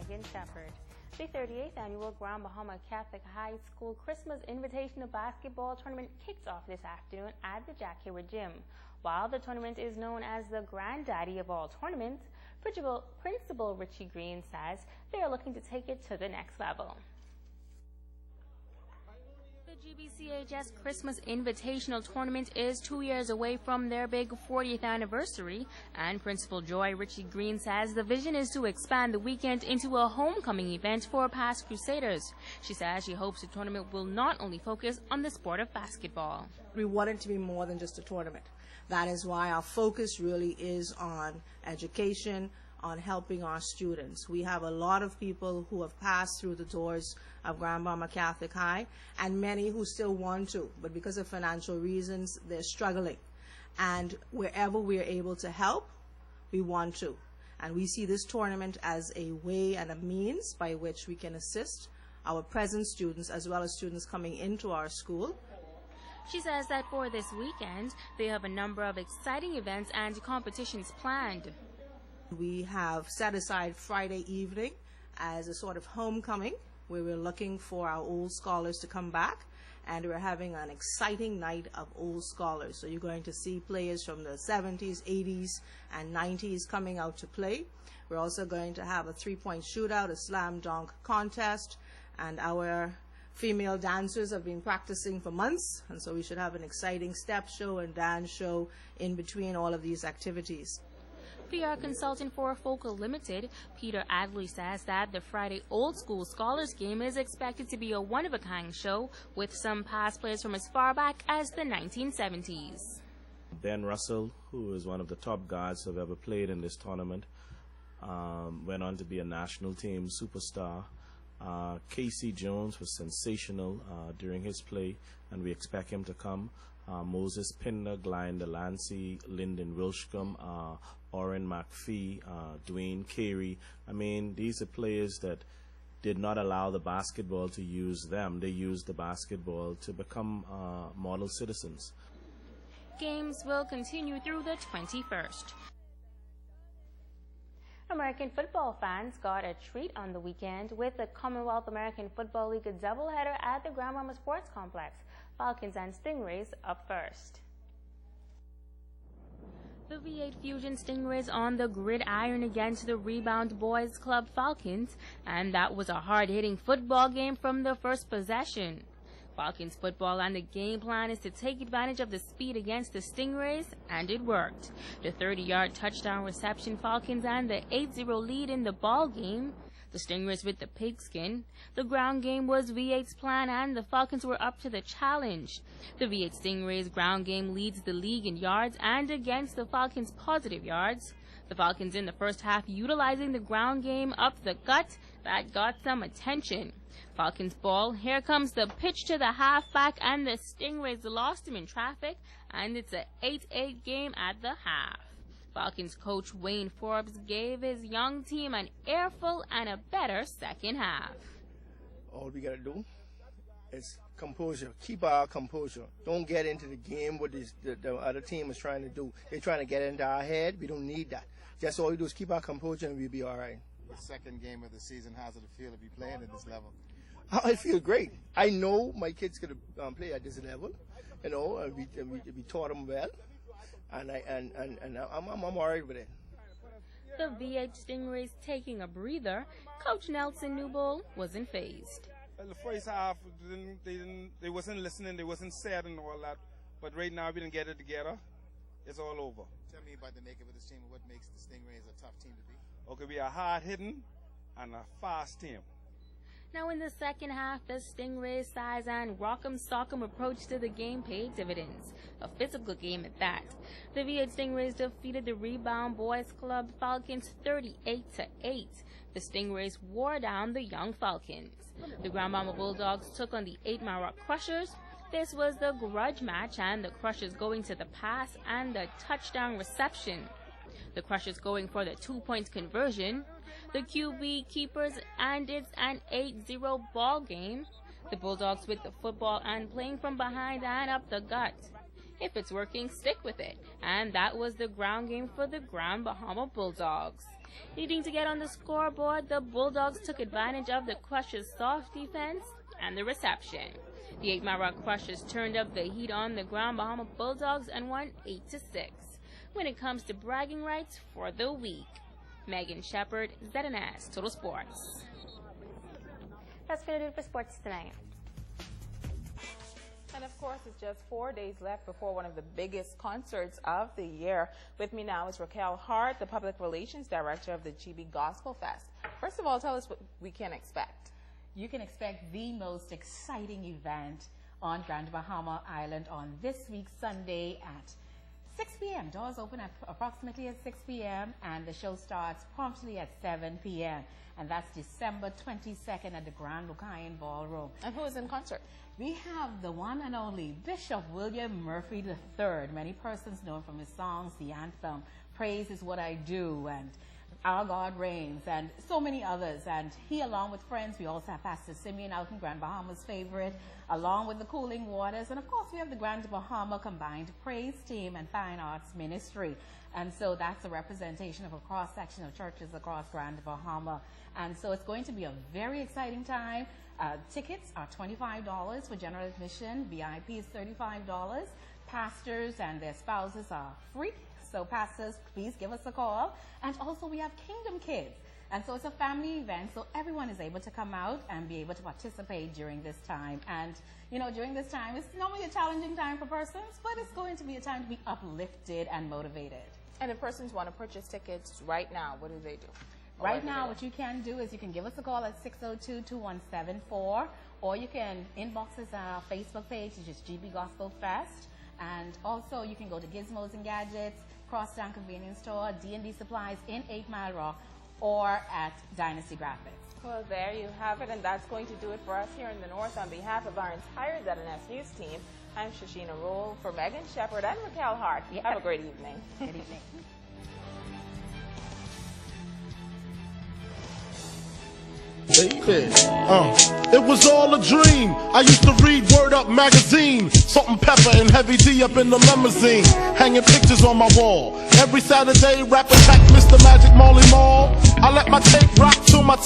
Megan Shepard. The 38th annual Grand Bahama Catholic High School Christmas Invitational Basketball Tournament kicks off this afternoon at the Jack Hayward Gym. While the tournament is known as the granddaddy of all tournaments, Principal Richie Green says they are looking to take it to the next level. The GBCHS Christmas Invitational Tournament is 2 years away from their big 40th anniversary, and Principal Joy Richie Green says the vision is to expand the weekend into a homecoming event for past Crusaders. She says she hopes the tournament will not only focus on the sport of basketball. We want it to be more than just a tournament. That is why our focus really is on education, on helping our students. We have a lot of people who have passed through the doors of Grand Bahama Catholic High, and many who still want to, but because of financial reasons, they're struggling. And wherever we are able to help, we want to. And we see this tournament as a way and a means by which we can assist our present students as well as students coming into our school. She says that for this weekend, they have a number of exciting events and competitions planned. We have set aside Friday evening as a sort of homecoming where we're looking for our old scholars to come back, and we're having an exciting night of old scholars. So you're going to see players from the 70s, 80s, and 90s coming out to play. We're also going to have a three-point shootout, a slam dunk contest, and our female dancers have been practicing for months, and so we should have an exciting step show and dance show in between all of these activities. PR consultant for Focal Limited, Peter Adley, says that the Friday Old School Scholars game is expected to be a one-of-a-kind show with some past players from as far back as the 1970s. Ben Russell, who is one of the top guards who have ever played in this tournament, went on to be a national team superstar. Casey Jones was sensational during his play, and we expect him to come. Moses Pinder, Glenn Delancey, Lyndon Wilshcombe, Oren McPhee, Dwayne Carey. I mean, these are players that did not allow the basketball to use them. They used the basketball to become model citizens. Games will continue through the 21st. American football fans got a treat on the weekend with the Commonwealth American Football League doubleheader at the Grand Bahama Sports Complex. Falcons and Stingrays up first. The V8 Fusion Stingrays on the gridiron against the Rebound Boys Club Falcons, and that was a hard-hitting football game from the first possession. Falcons football and the game plan is to take advantage of the speed against the Stingrays, and it worked. The 30-yard touchdown reception Falcons and the 8-0 lead in the ball game. The Stingrays with the pigskin. The ground game was V8's plan, and the Falcons were up to the challenge. The V8 Stingrays ground game leads the league in yards and against the Falcons' positive yards. The Falcons in the first half utilizing the ground game up the gut. That got some attention. Falcons ball. Here comes the pitch to the halfback, and the Stingrays lost him in traffic, and it's an 8-8 game at the half. Falcons coach Wayne Forbes gave his young team an airful and a better second half. All we got to do is composure. Keep our composure. Don't get into the game what the other team is trying to do. They're trying to get into our head. We don't need that. Just all we do is keep our composure and we'll be all right. The second game of the season, how's it feel to be playing at this level? I feel great. I know my kids could play at this level. You know, we taught them well. And I'm all right with it. The V8 Stingrays taking a breather. Coach Nelson Newbold wasn't fazed. Well, the first half, they wasn't listening, they wasn't sad and all that. But right now, we didn't get it together. It's all over. Tell me about the makeup of this team and what makes the Stingrays a tough team to beat. Okay, we are hard-hitting and a fast team. Now in the second half, the Stingrays' size and rock'em sock'em approach to the game paid dividends. A physical game at that. The V8 Stingrays defeated the Rebound Boys Club Falcons 38-8. The Stingrays wore down the young Falcons. The Grand Bahama Bulldogs took on the 8-Mile Rock Crushers. This was the grudge match, and the Crushers going to the pass and the touchdown reception. The Crushers going for the 2-point conversion. The QB keepers, and it's an 8-0 ball game. The Bulldogs with the football and playing from behind and up the gut. If it's working, stick with it. And that was the ground game for the Grand Bahama Bulldogs. Needing to get on the scoreboard, the Bulldogs took advantage of the Crushers' soft defense and the reception. The 8 Mile Crushers turned up the heat on the Grand Bahama Bulldogs and won 8-6. When it comes to bragging rights for the week, Megan Shepard, ZNS Total Sports. That's going to do it for sports tonight. And of course, it's just 4 days left before one of the biggest concerts of the year. With me now is Raquel Hart, the Public Relations Director of the GB Gospel Fest. First of all, tell us what we can expect. You can expect the most exciting event on Grand Bahama Island on this week, Sunday at 6 p.m. Doors open at approximately at 6 p.m. and the show starts promptly at 7 p.m. And that's December 22nd at the Grand Lucayan Ballroom. And who is in concert? We have the one and only Bishop William Murphy III. Many persons know him from his songs, the anthem, Praise is What I Do, and Our God Reigns, and so many others. And he, along with friends, we also have Pastor Simeon out in Grand Bahama's favorite, along with the Cooling Waters. And of course, we have the Grand Bahama Combined Praise Team and Fine Arts Ministry. And so that's a representation of a cross-section of churches across Grand Bahama. And so it's going to be a very exciting time. Tickets are $25 for general admission. VIP is $35. Pastors and their spouses are free. So pastors, please give us a call. And also we have Kingdom Kids. And so it's a family event, so everyone is able to come out and be able to participate during this time. And, you know, during this time, it's normally a challenging time for persons, but it's going to be a time to be uplifted and motivated. And if persons want to purchase tickets right now, what do they do? Right now, what you can do is you can give us a call at 602-2174, or you can inbox us on our Facebook page, which is GB Gospel Fest. And also, you can go to Gizmos and Gadgets, Crosstown Convenience Store, D&D Supplies in 8 Mile Rock, or at Dynasty Graphics. Well, there you have it, and that's going to do it for us here in the North. On behalf of our entire ZNS News team, I'm Shashina Rule for Megan Shepard and Raquel Hart. Yep. Have a great evening. Good evening. Baby, it was all a dream. I used to read Word Up magazine, Salt and Pepper and Heavy D up in the limousine, hanging pictures on my wall. Every Saturday, rap attack Mr. Magic Molly Mall. I let my tape rock till my